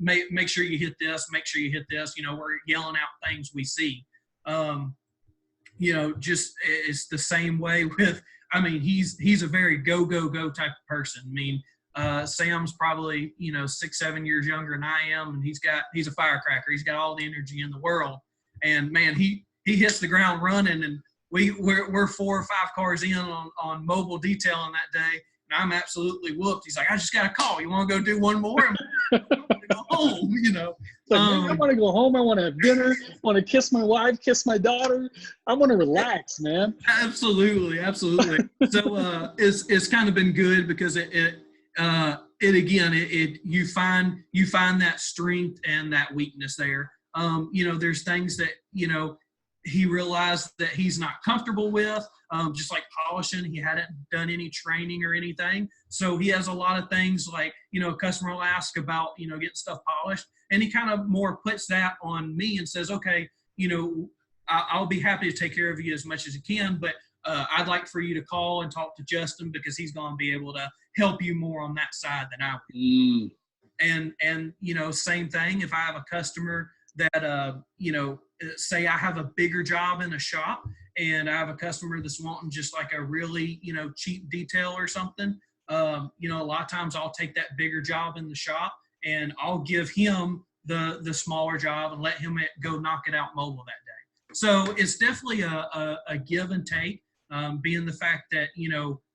Speaker 2: make sure you hit this, make sure you hit this. We're yelling out things we see. Just it's the same way with, he's a very go type of person. Sam's probably, 6-7 years younger than I am, and he's a firecracker. He's got all the energy in the world. And man, he hits the ground running, and we're 4 or 5 cars in on mobile detailing that day. And I'm absolutely whooped. He's like, I just got a call. You want to go do one more? I'm like, I want to go home,
Speaker 1: I want to go home. I want to have dinner. I want to kiss my wife, kiss my daughter. I want to relax, man.
Speaker 2: Absolutely. So it's kind of been good, because you find that strength and that weakness there. There's things that, he realized that he's not comfortable with, just like polishing. He hadn't done any training or anything. So he has a lot of things like, a customer will ask about, getting stuff polished. And he kind of more puts that on me and says, okay, I'll be happy to take care of you as much as you can, but I'd like for you to call and talk to Justin, because he's going to be able to help you more on that side than I would. And same thing, if I have a customer that, say I have a bigger job in a shop, and I have a customer that's wanting just like a really, cheap detail or something. A lot of times I'll take that bigger job in the shop, and I'll give him the smaller job and let him go knock it out mobile that day. So it's definitely a give and take, being the fact that,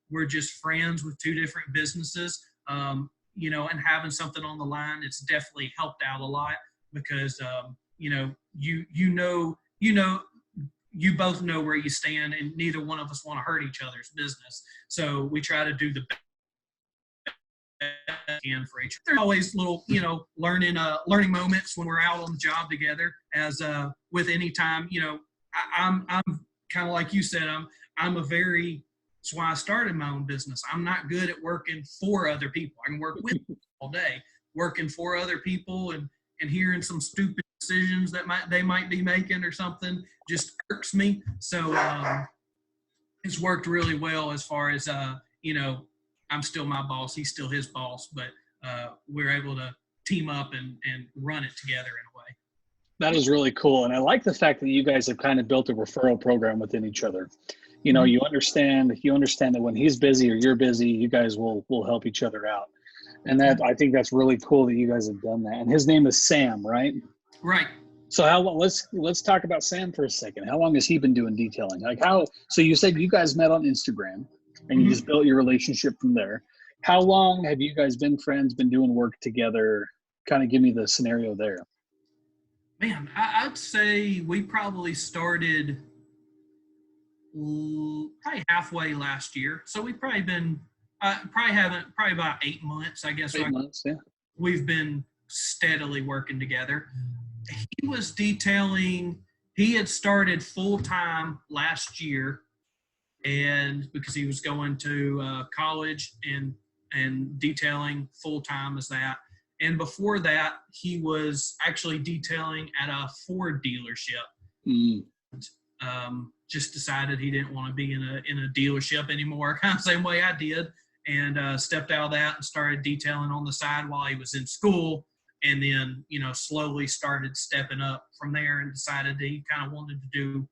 Speaker 2: we're just friends with 2 different businesses, and having something on the line. It's definitely helped out a lot, because, you both know where you stand, and neither one of us want to hurt each other's business. So we try to do the best we can for each other. There's always little, learning moments when we're out on the job together, as with any time, I'm kind of like you said, that's why I started my own business. I'm not good at working for other people. I can work with them all day. Working for other people and hearing some stupid decisions that they might be making or something just irks me. So it's worked really well, as far as I'm still my boss, he's still his boss, but we're able to team up and run it together in a way.
Speaker 1: That is really cool. And I like the fact that you guys have kind of built a referral program within each other. You know, you understand that when he's busy or you're busy, you guys will help each other out. And that, I think that's really cool that you guys have done that. And his name is Sam, right?
Speaker 2: Right.
Speaker 1: So how long, let's talk about Sam for a second. How long has he been doing detailing? Like how, so you said you guys met on Instagram and you just built your relationship from there. How long have you guys been friends, been doing work together? Kind of give me the scenario there.
Speaker 2: Man, I'd say we probably started probably halfway last year. So we've probably been, probably about 8 months, I guess.
Speaker 1: 8 months, yeah.
Speaker 2: We've been steadily working together. He was detailing, he had started full time last year, and because he was going to college and detailing full time as that. And before that, he was actually detailing at a Ford dealership.
Speaker 1: Mm.
Speaker 2: Just decided he didn't want to be in a dealership anymore, kind of the same way I did, and stepped out of that and started detailing on the side while he was in school. And then, slowly started stepping up from there and decided that he kind of wanted to do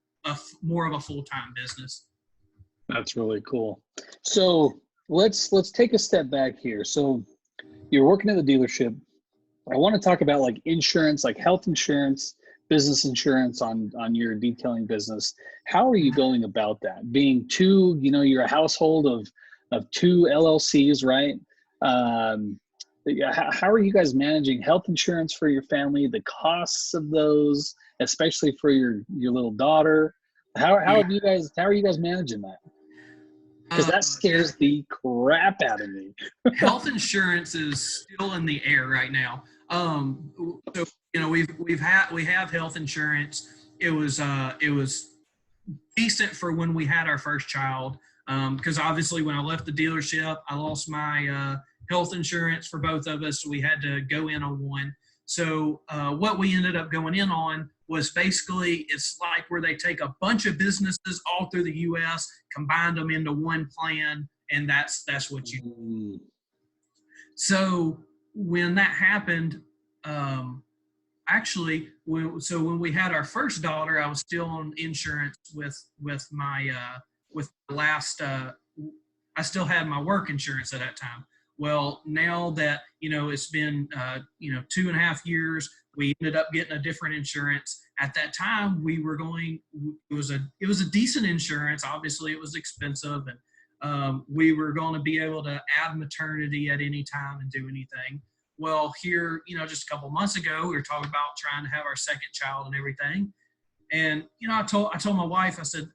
Speaker 2: more of a full-time business.
Speaker 1: That's really cool. So let's take a step back here. So you're working at the dealership. I want to talk about like insurance, like health insurance, business insurance on your detailing business. How are you going about that? Being two, you're a household of two LLCs, right? How are you guys managing health insurance for your family, the costs of those, especially for your little daughter? How are you guys managing that? Because that scares the crap out of me.
Speaker 2: Health insurance is still in the air right now. So we have health insurance. It was decent for when we had our first child. Because obviously when I left the dealership, I lost my health insurance for both of us. So we had to go in on one. So what we ended up going in on was basically, it's like where they take a bunch of businesses all through the U.S., combine them into one plan, and that's what you do. So when that happened, actually, when we had our first daughter, I was still on insurance with my last. I still had my work insurance at that time. Well, now that it's been 2.5 years, we ended up getting a different insurance. At that time, we were going. It was a decent insurance. Obviously, it was expensive, and we were going to be able to add maternity at any time and do anything. Well, here, just a couple months ago, we were talking about trying to have our second child and everything. And I told my wife, I said,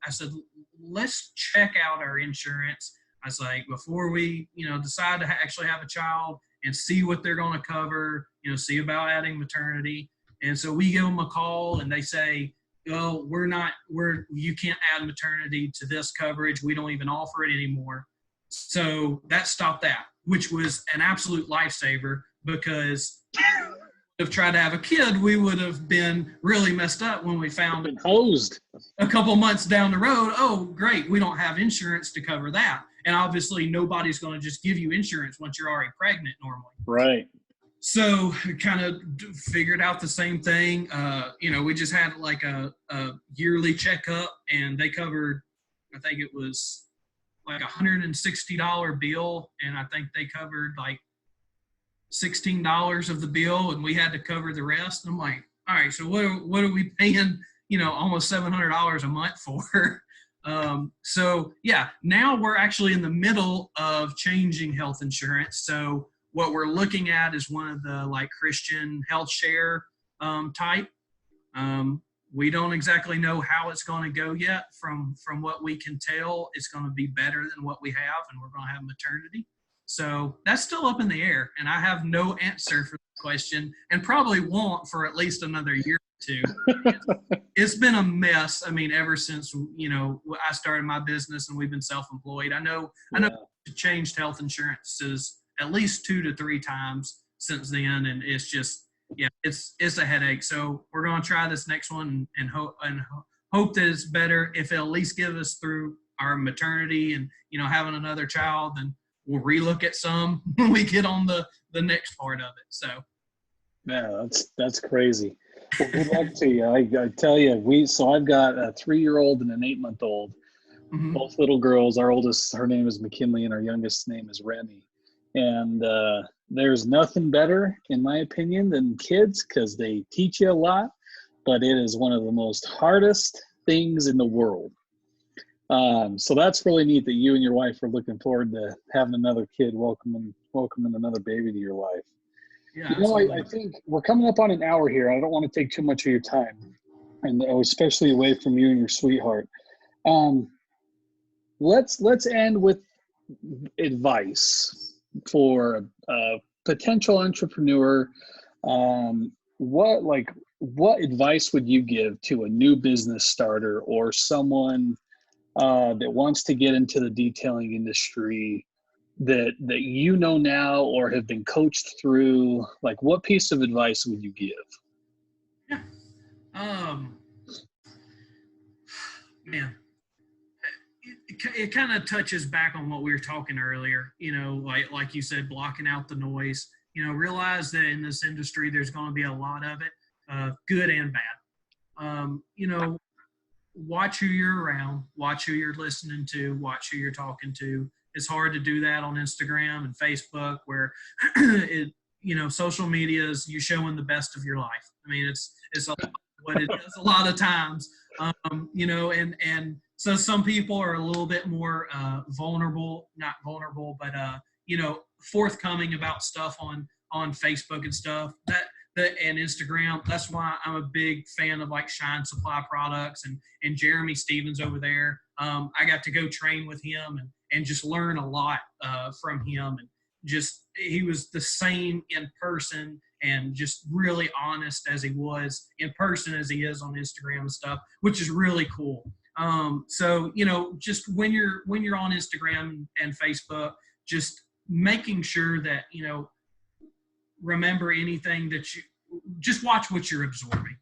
Speaker 2: let's check out our insurance. I was like, before we, decide to actually have a child and see what they're going to cover, see about adding maternity. And so we give them a call and they say, well, you can't add maternity to this coverage. We don't even offer it anymore. So that stopped that, which was an absolute lifesaver, because if we tried to have a kid, we would have been really messed up when we found it
Speaker 1: hosed
Speaker 2: a couple months down the road. Oh, great, we don't have insurance to cover that. And obviously nobody's going to just give you insurance once you're already pregnant normally.
Speaker 1: Right.
Speaker 2: So kind of figured out the same thing. We just had like a yearly checkup, and they covered, I think it was like $160 bill. And I think they covered like $16 of the bill, and we had to cover the rest. And I'm like, all right, so what are we paying, almost $700 a month for? So yeah, now we're actually in the middle of changing health insurance. So what we're looking at is one of the like Christian health share type. We don't exactly know how it's going to go yet. From what we can tell, it's going to be better than what we have, and we're going to have maternity. So that's still up in the air, and I have no answer for the question, and probably won't for at least another year or two. It's been a mess. I mean, ever since I started my business and we've been self-employed. I know we've changed health insurances at least 2 to 3 times since then, and it's just it's a headache. So we're going to try this next one and hope that it's better. If it'll at least give us through our maternity and having another child, then we'll relook at some when we get on the next part of it. So
Speaker 1: yeah, that's crazy. Well, good luck to you. I tell you, I've got a 3-year-old and an 8-month-old.
Speaker 2: Hmm.
Speaker 1: both little girls. Our oldest, her name is McKinley, and our youngest name is Remy. And there's nothing better, in my opinion, than kids because they teach you a lot, but it is one of the most hardest things in the world. So that's really neat that you and your wife are looking forward to having another kid, welcoming another baby to your life.
Speaker 2: Yeah,
Speaker 1: You know, I
Speaker 2: absolutely.
Speaker 1: think we're coming up on an hour here. I don't want to take too much of your time, and especially away from you and your sweetheart. Um, let's end with advice for a potential entrepreneur. What advice would you give to a new business starter or someone that wants to get into the detailing industry that you know now or have been coached through? Like, what piece of advice would you give?
Speaker 2: Yeah. Um, Man, it kind of touches back on what we were talking earlier. Like you said, blocking out the noise. Realize that in this industry, there's going to be a lot of it, good and bad. Watch who you're around, watch who you're listening to, watch who you're talking to. It's hard to do that on Instagram and Facebook, where social media is you showing the best of your life. I mean, it's a lot what it does a lot of times. And so some people are a little bit more not vulnerable, but forthcoming about stuff on Facebook and stuff and Instagram. That's why I'm a big fan of like Shine Supply Products and Jeremy Stevens over there. I got to go train with him and just learn a lot from him. And just he was the same in person and just really honest as he was in person as he is on Instagram and stuff, which is really cool. So just when you're on Instagram and Facebook, just making sure that remember anything that you just watch what you're absorbing.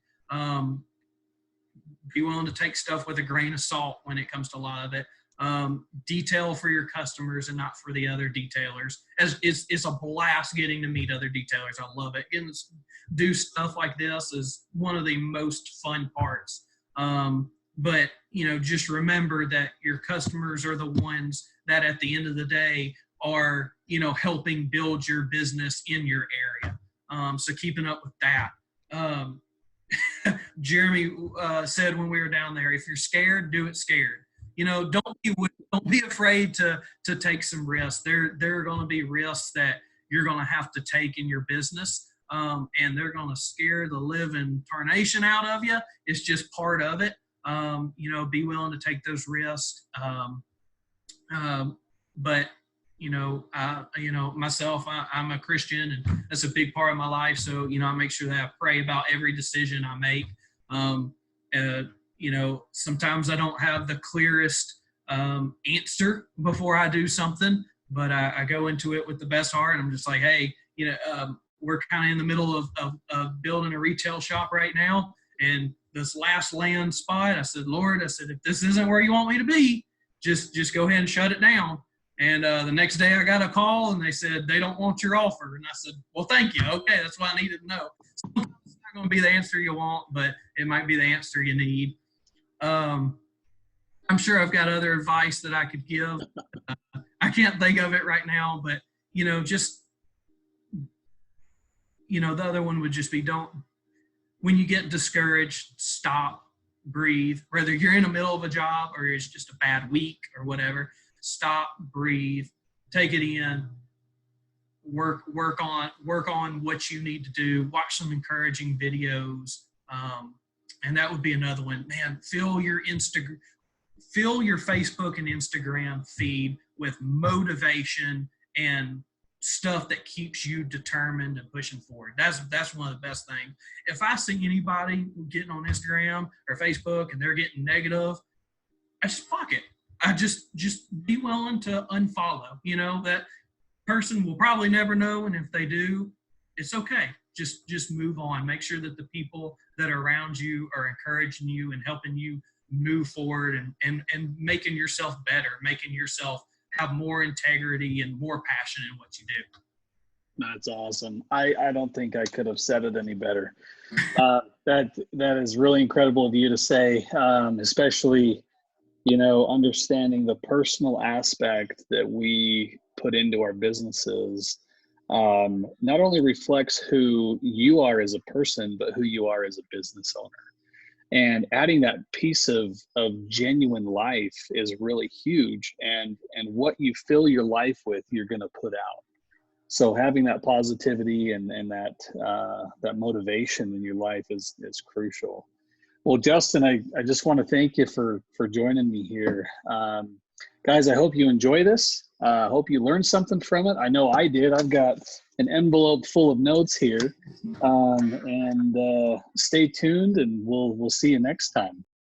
Speaker 2: Be willing to take stuff with a grain of salt when it comes to a lot of it. Detail for your customers and not for the other detailers. As it's a blast getting to meet other detailers. I love it. Getting to do stuff like this is one of the most fun parts. But just remember that your customers are the ones that at the end of the day are helping build your business in your area. So keeping up with that. Jeremy said when we were down there, if you're scared, do it scared. Don't be afraid to take some risks. There are going to be risks that you're going to have to take in your business, and they're going to scare the living tarnation out of you. It's just part of it. Be willing to take those risks. But myself, I'm a Christian, and that's a big part of my life. So I make sure that I pray about every decision I make. Sometimes I don't have the clearest answer before I do something, but I go into it with the best heart. And I'm just like, hey, we're kind of in the middle of building a retail shop right now, and this last land spot, I said, Lord, if this isn't where you want me to be, just go ahead and shut it down. And the next day I got a call and they said, they don't want your offer. And I said, well, thank you. Okay, that's what I needed to know. Sometimes it's not going to be the answer you want, but it might be the answer you need. I'm sure I've got other advice that I could give. I can't think of it right now, but, the other one would just be when you get discouraged, stop, breathe. Whether you're in the middle of a job or it's just a bad week or whatever, stop, breathe, take it in, work on what you need to do, watch some encouraging videos. And that would be another one. Man, fill your Facebook and Instagram feed with motivation and stuff that keeps you determined and pushing forward. That's one of the best things. If I see anybody getting on Instagram or Facebook and they're getting negative, I just fuck it. I just be willing to unfollow. That person will probably never know, and if they do, it's okay. Just move on. Make sure that the people that are around you are encouraging you and helping you move forward and making yourself better, making yourself have more integrity and more passion in what you do.
Speaker 1: That's awesome. I don't think I could have said it any better. That is really incredible of you to say, especially, understanding the personal aspect that we put into our businesses not only reflects who you are as a person, but who you are as a business owner. And adding that piece of genuine life is really huge. And what you fill your life with, you're going to put out. So having that positivity and that motivation in your life is crucial. Well, Justin, I just want to thank you for joining me here. Guys, I hope you enjoy this. I hope you learned something from it. I know I did. I've got an envelope full of notes here. And stay tuned, and we'll see you next time.